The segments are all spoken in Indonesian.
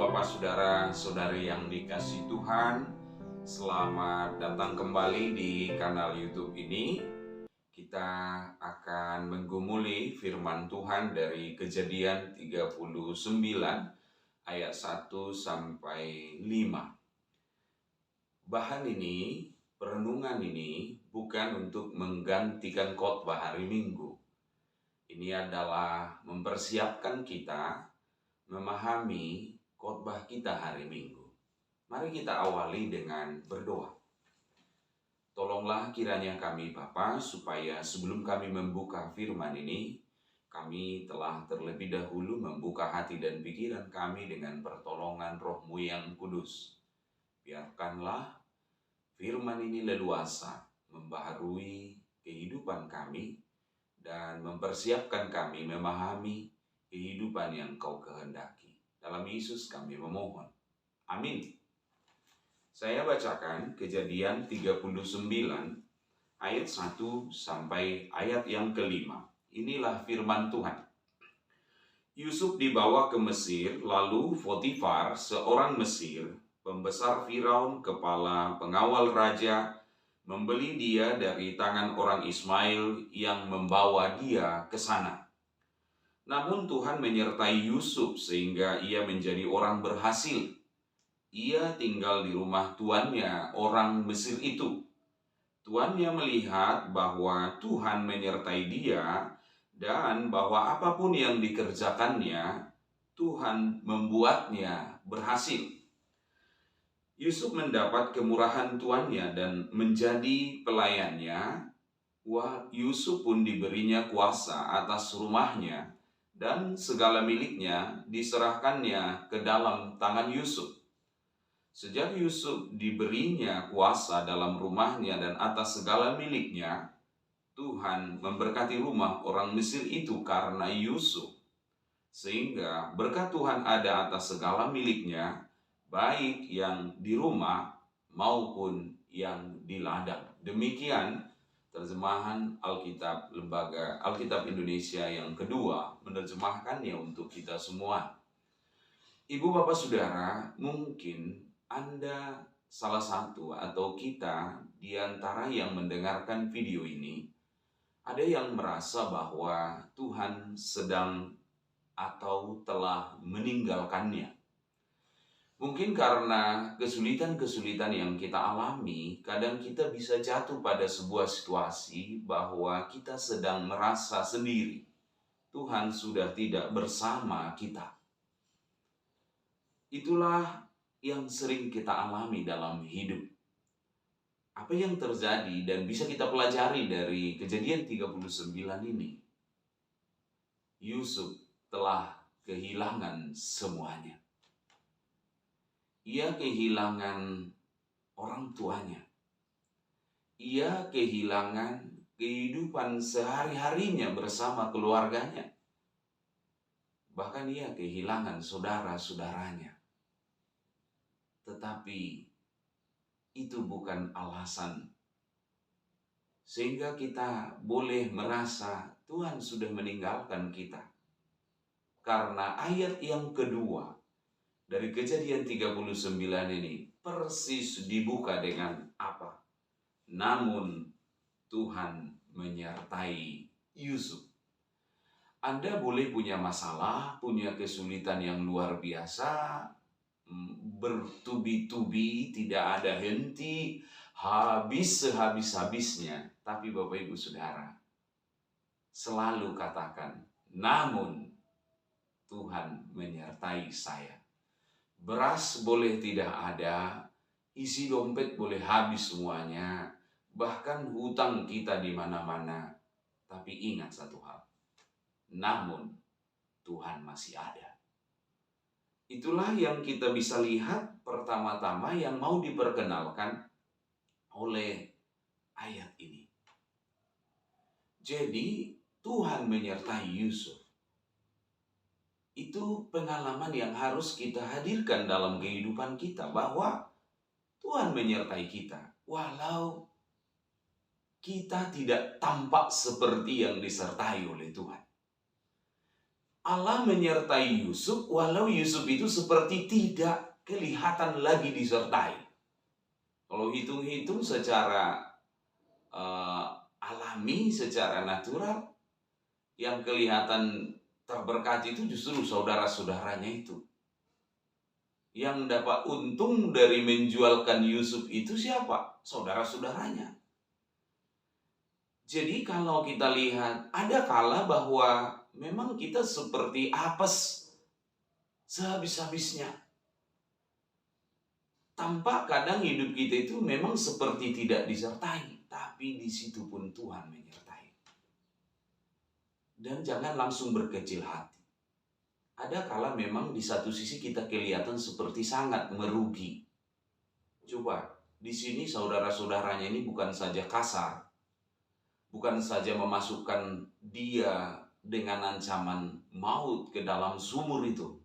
Bapak, Saudara, Saudari yang dikasihi Tuhan, selamat datang kembali di kanal YouTube ini. Kita akan menggumuli firman Tuhan dari Kejadian 39 ayat 1 sampai 5. Bahan ini, perenungan ini bukan untuk menggantikan khotbah hari Minggu. Ini adalah mempersiapkan kita memahami khotbah kita hari Minggu. Mari kita awali dengan berdoa. Tolonglah kiranya kami Bapa, supaya sebelum kami membuka firman ini, kami telah terlebih dahulu membuka hati dan pikiran kami dengan pertolongan Roh-Mu yang kudus. Biarkanlah firman ini leluasa membaharui kehidupan kami dan mempersiapkan kami memahami kehidupan yang Kau kehendaki. Dalam Yesus kami memohon. Amin. Saya bacakan Kejadian 39 ayat 1 sampai ayat yang kelima. Inilah firman Tuhan. Yusuf dibawa ke Mesir, lalu Potifar, seorang Mesir, pembesar Firaun, kepala pengawal raja, membeli dia dari tangan orang Ismail yang membawa dia ke sana. Namun Tuhan menyertai Yusuf sehingga ia menjadi orang berhasil. Ia tinggal di rumah tuannya, orang Mesir itu. Tuannya melihat bahwa Tuhan menyertai dia dan bahwa apapun yang dikerjakannya, Tuhan membuatnya berhasil. Yusuf mendapat kemurahan tuannya dan menjadi pelayannya. Yusuf pun diberinya kuasa atas rumahnya, dan segala miliknya diserahkannya ke dalam tangan Yusuf. Sejak Yusuf diberinya kuasa dalam rumahnya dan atas segala miliknya, Tuhan memberkati rumah orang Mesir itu karena Yusuf. Sehingga berkat Tuhan ada atas segala miliknya, baik yang di rumah maupun yang di ladang. Demikian terjemahan Alkitab Lembaga Alkitab Indonesia yang kedua menerjemahkannya untuk kita semua. Ibu, Bapak, Saudara, mungkin Anda salah satu atau kita di antara yang mendengarkan video ini, ada yang merasa bahwa Tuhan sedang atau telah meninggalkannya. Mungkin karena kesulitan-kesulitan yang kita alami, kadang kita bisa jatuh pada sebuah situasi bahwa kita sedang merasa sendiri. Tuhan sudah tidak bersama kita. Itulah yang sering kita alami dalam hidup. Apa yang terjadi dan bisa kita pelajari dari Kejadian 39 ini? Yusuf telah kehilangan semuanya. Ia kehilangan orang tuanya. Ia kehilangan kehidupan sehari-harinya bersama keluarganya. Bahkan ia kehilangan saudara-saudaranya. Tetapi itu bukan alasan sehingga kita boleh merasa Tuhan sudah meninggalkan kita. Karena ayat yang kedua dari Kejadian 39 ini persis dibuka dengan apa? Namun Tuhan menyertai Yusuf. Anda boleh punya masalah, punya kesulitan yang luar biasa, bertubi-tubi, tidak ada henti, habis sehabis-habisnya. Tapi Bapak Ibu Saudara, selalu katakan, namun Tuhan menyertai saya. Beras boleh tidak ada, isi dompet boleh habis semuanya, bahkan hutang kita di mana-mana. Tapi ingat satu hal, namun Tuhan masih ada. Itulah yang kita bisa lihat pertama-tama yang mau diperkenalkan oleh ayat ini. Jadi Tuhan menyertai Yusuf. Itu pengalaman yang harus kita hadirkan dalam kehidupan kita, bahwa Tuhan menyertai kita walau kita tidak tampak seperti yang disertai oleh Tuhan. Allah menyertai Yusuf walau Yusuf itu seperti tidak kelihatan lagi disertai. Kalau hitung-hitung secara alami, secara natural, yang kelihatan terberkati itu justru saudara-saudaranya itu. Yang dapat untung dari menjualkan Yusuf itu siapa? Saudara-saudaranya. Jadi kalau kita lihat, ada kala bahwa memang kita seperti apes sehabis-habisnya. Tampak kadang hidup kita itu memang seperti tidak disertai, tapi di situ pun Tuhan menyertai. Dan jangan langsung berkecil hati. Ada kala memang di satu sisi kita kelihatan seperti sangat merugi. Coba, di sini saudara-saudaranya ini bukan saja kasar, bukan saja memasukkan dia dengan ancaman maut ke dalam sumur itu,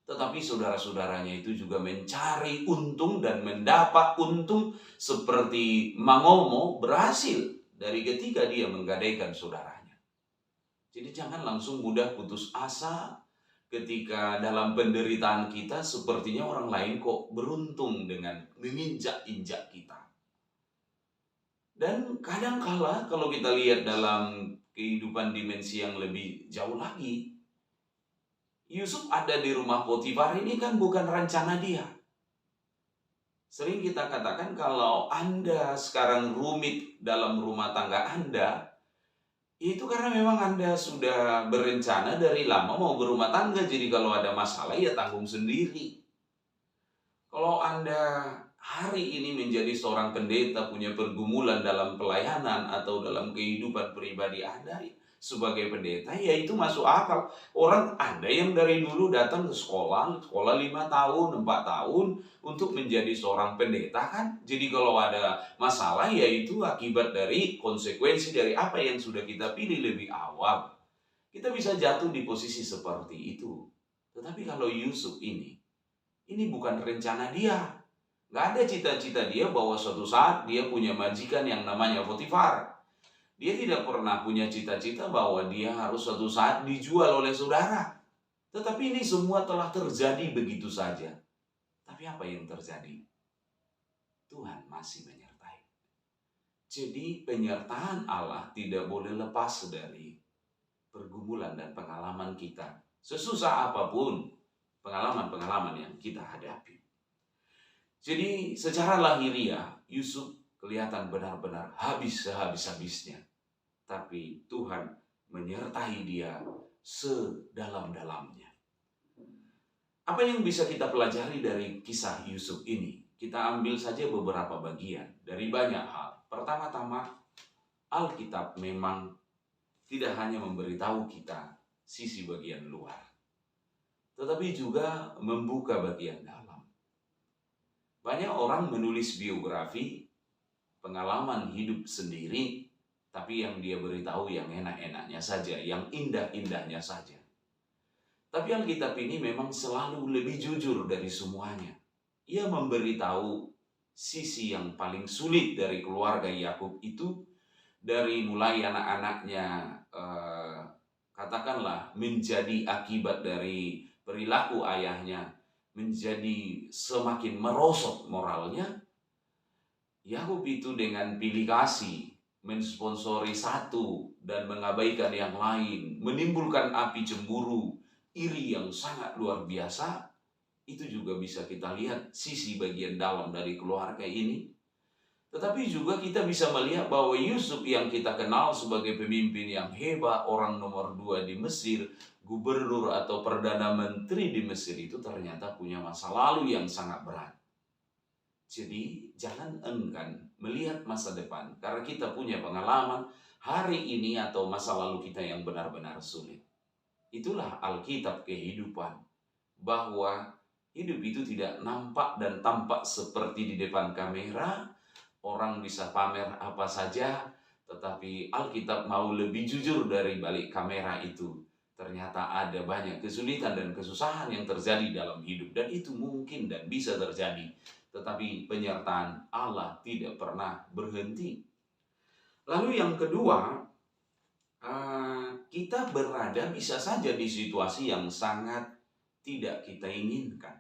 tetapi saudara-saudaranya itu juga mencari untung dan mendapat untung seperti Mangomo berhasil dari ketika dia menggadaikan saudaranya. Jadi jangan langsung mudah putus asa ketika dalam penderitaan kita sepertinya orang lain kok beruntung dengan menginjak-injak kita. Dan kadangkala kalau kita lihat dalam kehidupan dimensi yang lebih jauh lagi, Yusuf ada di rumah Potifar ini kan bukan rencana dia. Sering kita katakan kalau Anda sekarang rumit dalam rumah tangga Anda, itu karena memang Anda sudah berencana dari lama mau berumah tangga. Jadi kalau ada masalah ya tanggung sendiri. Kalau Anda hari ini menjadi seorang pendeta, punya pergumulan dalam pelayanan atau dalam kehidupan pribadi Anda sebagai pendeta, ya itu masuk akal. Orang Anda yang dari dulu datang ke sekolah 5 tahun, 4 tahun untuk menjadi seorang pendeta kan. Jadi kalau ada masalah ya itu akibat dari konsekuensi dari apa yang sudah kita pilih lebih awal. Kita bisa jatuh di posisi seperti itu. Tetapi kalau Yusuf ini bukan rencana dia. Nggak ada cita-cita dia bahwa suatu saat dia punya majikan yang namanya Potifar. Dia tidak pernah punya cita-cita bahwa dia harus suatu saat dijual oleh saudara. Tetapi ini semua telah terjadi begitu saja. Tapi apa yang terjadi? Tuhan masih menyertai. Jadi penyertaan Allah tidak boleh lepas dari pergumulan dan pengalaman kita. Sesusah apapun pengalaman-pengalaman yang kita hadapi. Jadi secara lahiriah Yusuf kelihatan benar-benar habis sehabis-habisnya. Tapi Tuhan menyertai dia sedalam-dalamnya. Apa yang bisa kita pelajari dari kisah Yusuf ini? Kita ambil saja beberapa bagian dari banyak hal. Pertama-tama, Alkitab memang tidak hanya memberitahu kita sisi bagian luar, tetapi juga membuka bagian dalam. Banyak orang menulis biografi, pengalaman hidup sendiri, tapi yang dia beritahu yang enak-enaknya saja, yang indah-indahnya saja. Tapi Alkitab ini memang selalu lebih jujur dari semuanya. Ia memberitahu sisi yang paling sulit dari keluarga Yakub itu, dari mulai anak-anaknya katakanlah menjadi akibat dari perilaku ayahnya, menjadi semakin merosot moralnya. Yakub itu dengan pilih kasih mensponsori satu dan mengabaikan yang lain, menimbulkan api cemburu, iri yang sangat luar biasa. Itu juga bisa kita lihat sisi bagian dalam dari keluarga ini. Tetapi juga kita bisa melihat bahwa Yusuf yang kita kenal sebagai pemimpin yang hebat, orang nomor 2 di Mesir, gubernur atau perdana menteri di Mesir, itu ternyata punya masa lalu yang sangat berat. Jadi jangan enggan melihat masa depan, karena kita punya pengalaman hari ini atau masa lalu kita yang benar-benar sulit. Itulah Alkitab kehidupan, bahwa hidup itu tidak nampak dan tampak seperti di depan kamera. Orang bisa pamer apa saja, tetapi Alkitab mau lebih jujur dari balik kamera itu. Ternyata ada banyak kesulitan dan kesusahan yang terjadi dalam hidup, dan itu mungkin dan bisa terjadi. Tetapi penyertaan Allah tidak pernah berhenti. Lalu yang kedua, kita berada bisa saja di situasi yang sangat tidak kita inginkan.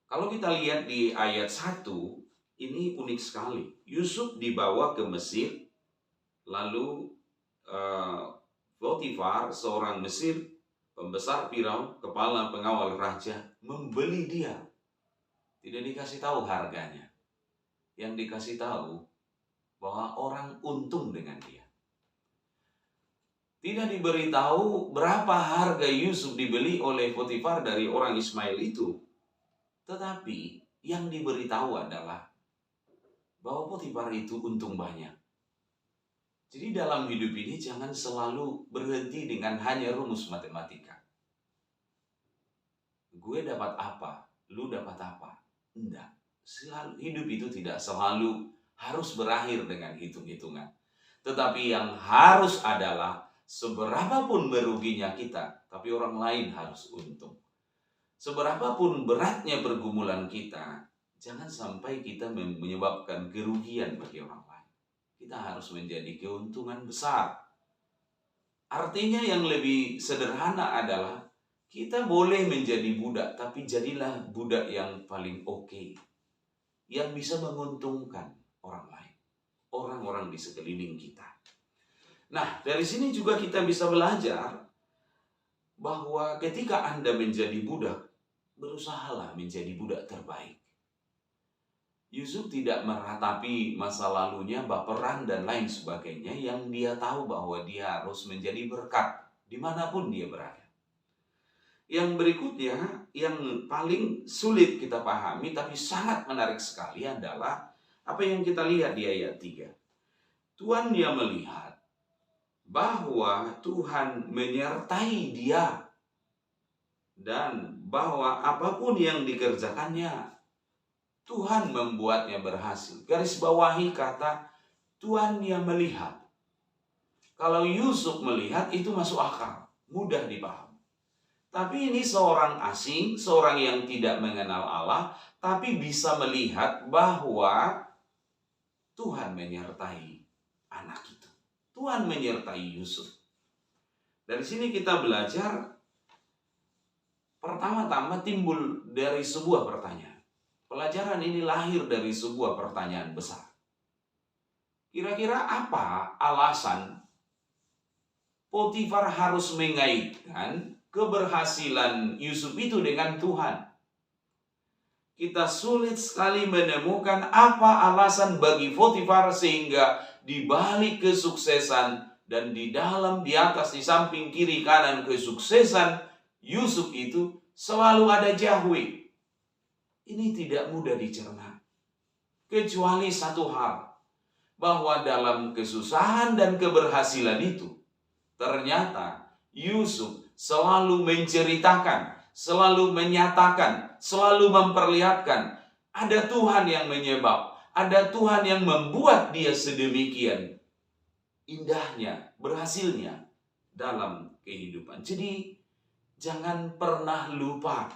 Kalau kita lihat di ayat 1, ini unik sekali. Yusuf dibawa ke Mesir, lalu Potifar, seorang Mesir, pembesar Firaun, kepala pengawal raja, membeli dia. Tidak dikasih tahu harganya. Yang dikasih tahu bahwa orang untung dengan dia. Tidak diberitahu berapa harga Yusuf dibeli oleh Potifar dari orang Ismail itu. Tetapi yang diberitahu adalah bahwa Potifar itu untung banyak. Jadi dalam hidup ini jangan selalu berhenti dengan hanya rumus matematika. Gue dapat apa, lu dapat apa. Enggak. Hidup itu tidak selalu harus berakhir dengan hitung-hitungan. Tetapi yang harus adalah seberapapun meruginya kita, tapi orang lain harus untung. Seberapapun beratnya pergumulan kita, jangan sampai kita menyebabkan kerugian bagi orang lain. Kita harus menjadi keuntungan besar. Artinya yang lebih sederhana adalah kita boleh menjadi budak, tapi jadilah budak yang paling oke, yang bisa menguntungkan orang lain, orang-orang di sekeliling kita. Nah, dari sini juga kita bisa belajar bahwa ketika Anda menjadi budak, berusahalah menjadi budak terbaik. Yusuf tidak meratapi masa lalunya, baperan dan lain sebagainya, yang dia tahu bahwa dia harus menjadi berkat dimanapun dia berada. Yang berikutnya, yang paling sulit kita pahami tapi sangat menarik sekali adalah apa yang kita lihat di ayat 3. Tuhan dia melihat bahwa Tuhan menyertai dia dan bahwa apapun yang dikerjakannya, Tuhan membuatnya berhasil. Garis bawahi kata Tuhan yang melihat. Kalau Yusuf melihat itu masuk akal, mudah dipaham. Tapi ini seorang asing, seorang yang tidak mengenal Allah, tapi bisa melihat bahwa Tuhan menyertai anak itu. Tuhan menyertai Yusuf. Dari sini kita belajar, pertama-tama timbul dari sebuah pertanyaan. Pelajaran ini lahir dari sebuah pertanyaan besar. Kira-kira apa alasan Potifar harus mengaitkan keberhasilan Yusuf itu dengan Tuhan? Kita sulit sekali menemukan apa alasan bagi Potifar sehingga di balik kesuksesan dan di dalam, di atas, di samping, kiri, kanan kesuksesan Yusuf itu selalu ada Yahweh. Ini tidak mudah dicerna. Kecuali satu hal, bahwa dalam kesusahan dan keberhasilan itu, ternyata Yusuf selalu menceritakan, selalu menyatakan, selalu memperlihatkan ada Tuhan yang menyebab, ada Tuhan yang membuat dia sedemikian indahnya, berhasilnya dalam kehidupan. Jadi jangan pernah lupa,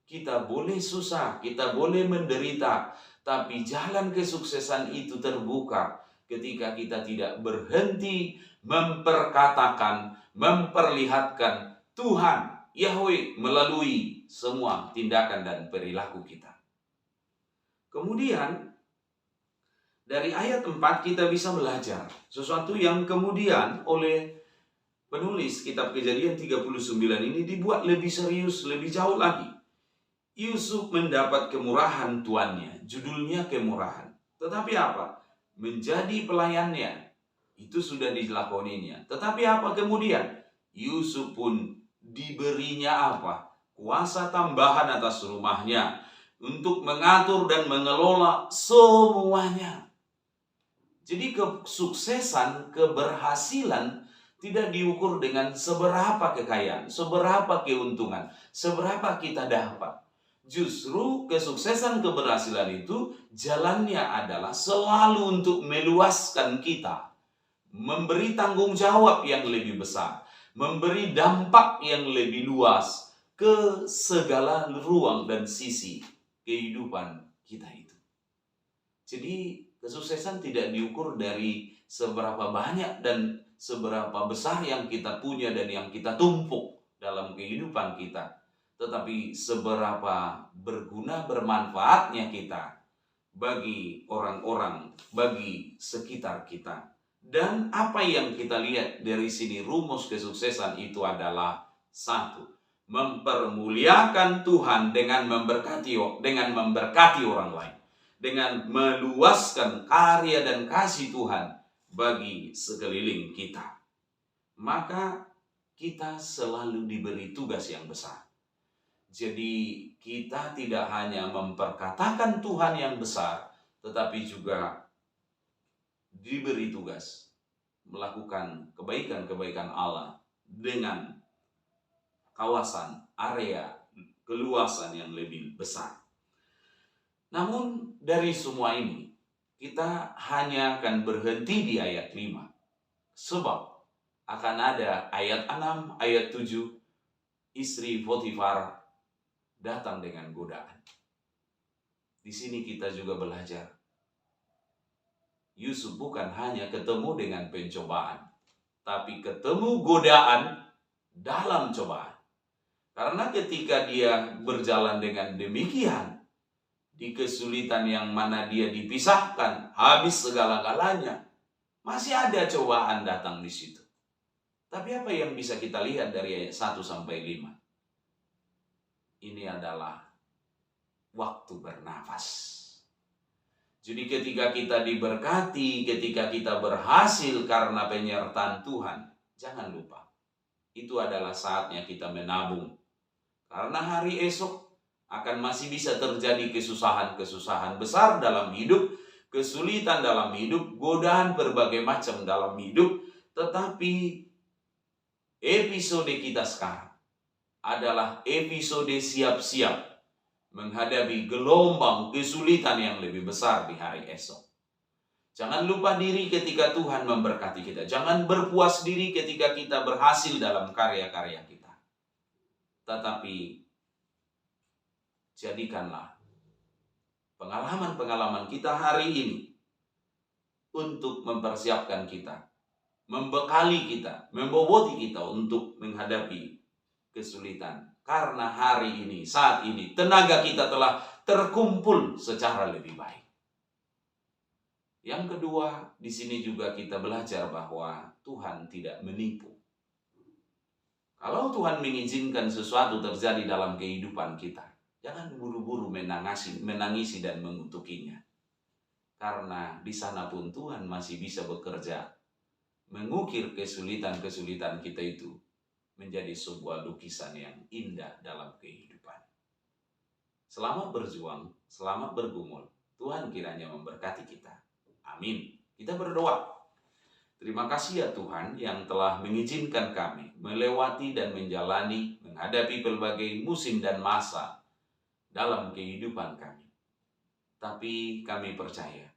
kita boleh susah, kita boleh menderita, tapi jalan kesuksesan itu terbuka ketika kita tidak berhenti memperkatakan, memperlihatkan Tuhan, Yahweh melalui semua tindakan dan perilaku kita. Kemudian dari ayat 4 kita bisa belajar sesuatu yang kemudian oleh penulis kitab Kejadian 39 ini dibuat lebih serius, lebih jauh lagi. Yusuf mendapat kemurahan tuannya, judulnya kemurahan. Tetapi apa? Menjadi pelayannya, itu sudah dilakoninya. Tetapi apa kemudian? Yusuf pun diberinya apa? Kuasa tambahan atas rumahnya untuk mengatur dan mengelola semuanya. Jadi kesuksesan, keberhasilan tidak diukur dengan seberapa kekayaan, seberapa keuntungan, seberapa kita dapat. Justru kesuksesan, keberhasilan itu jalannya adalah selalu untuk meluaskan kita, memberi tanggung jawab yang lebih besar, memberi dampak yang lebih luas ke segala ruang dan sisi kehidupan kita itu. Jadi kesuksesan tidak diukur dari seberapa banyak dan seberapa besar yang kita punya dan yang kita tumpuk dalam kehidupan kita, tetapi seberapa berguna bermanfaatnya kita bagi orang-orang, bagi sekitar kita. Dan apa yang kita lihat dari sini, rumus kesuksesan itu adalah satu, mempermuliakan Tuhan dengan memberkati orang lain, dengan meluaskan karya dan kasih Tuhan bagi sekeliling kita. Maka kita selalu diberi tugas yang besar. Jadi kita tidak hanya memperkatakan Tuhan yang besar, tetapi juga diberi tugas melakukan kebaikan-kebaikan Allah dengan kawasan, area, keluasan yang lebih besar. Namun dari semua ini, kita hanya akan berhenti di ayat 5. Sebab akan ada ayat 6, ayat 7, istri Potifar datang dengan godaan. Di sini kita juga belajar, Yusuf bukan hanya ketemu dengan pencobaan, tapi ketemu godaan dalam cobaan. Karena ketika dia berjalan dengan demikian, di kesulitan yang mana dia dipisahkan, habis segala-galanya, masih ada cobaan datang di situ. Tapi apa yang bisa kita lihat dari ayat 1 sampai 5? Ini adalah waktu bernafas. Jadi ketika kita diberkati, ketika kita berhasil karena penyertaan Tuhan, jangan lupa, itu adalah saatnya kita menabung. Karena hari esok akan masih bisa terjadi kesusahan-kesusahan besar dalam hidup, kesulitan dalam hidup, godaan berbagai macam dalam hidup. Tetapi episode kita sekarang adalah episode siap-siap menghadapi gelombang kesulitan yang lebih besar di hari esok. Jangan lupa diri ketika Tuhan memberkati kita. Jangan berpuas diri ketika kita berhasil dalam karya-karya kita. Tetapi jadikanlah pengalaman-pengalaman kita hari ini untuk mempersiapkan kita, membekali kita, memboboti kita untuk menghadapi kesulitan. Karena hari ini, saat ini, tenaga kita telah terkumpul secara lebih baik. Yang kedua, di sini juga kita belajar bahwa Tuhan tidak menipu. Kalau Tuhan mengizinkan sesuatu terjadi dalam kehidupan kita, jangan buru-buru menangisi dan mengutukinya. Karena di sana pun Tuhan masih bisa bekerja, mengukir kesulitan-kesulitan kita itu menjadi sebuah lukisan yang indah dalam kehidupan. Selamat berjuang, selamat bergumul. Tuhan kiranya memberkati kita. Amin. Kita berdoa. Terima kasih ya Tuhan yang telah mengizinkan kami melewati dan menghadapi berbagai musim dan masa dalam kehidupan kami. Tapi kami percaya,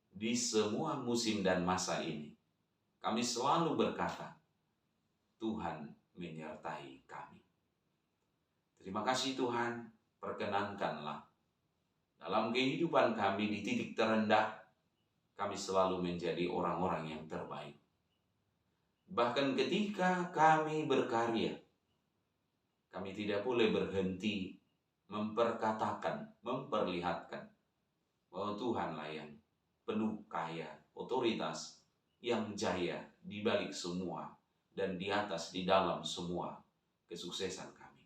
di semua musim dan masa ini, kami selalu berkata, Tuhan menyertai kami. Terima kasih Tuhan, perkenankanlah dalam kehidupan kami di titik terendah, kami selalu menjadi orang-orang yang terbaik. Bahkan ketika kami berkarya, kami tidak boleh berhenti memperkatakan, memperlihatkan bahwa Tuhanlah yang penuh kaya, otoritas, yang jaya di balik semua dan di atas, di dalam semua kesuksesan kami.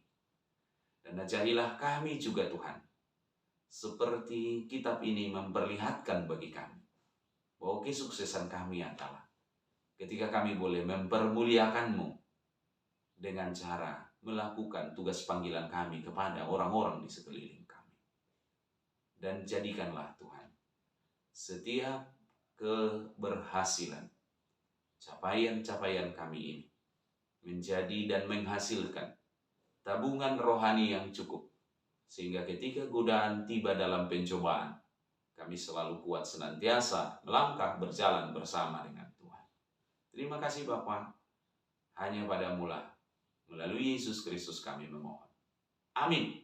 Dan ajarilah kami juga Tuhan, seperti kitab ini memperlihatkan bagi kami, bahwa kesuksesan kami adalah ketika kami boleh mempermuliakan-Mu dengan cara melakukan tugas panggilan kami kepada orang-orang di sekeliling kami. Dan jadikanlah Tuhan, setiap keberhasilan, capaian-capaian kami ini menjadi dan menghasilkan tabungan rohani yang cukup, sehingga ketika godaan tiba dalam pencobaan, kami selalu kuat senantiasa melangkah berjalan bersama dengan Tuhan. Terima kasih Bapa, hanya pada-Mu lah melalui Yesus Kristus kami memohon. Amin.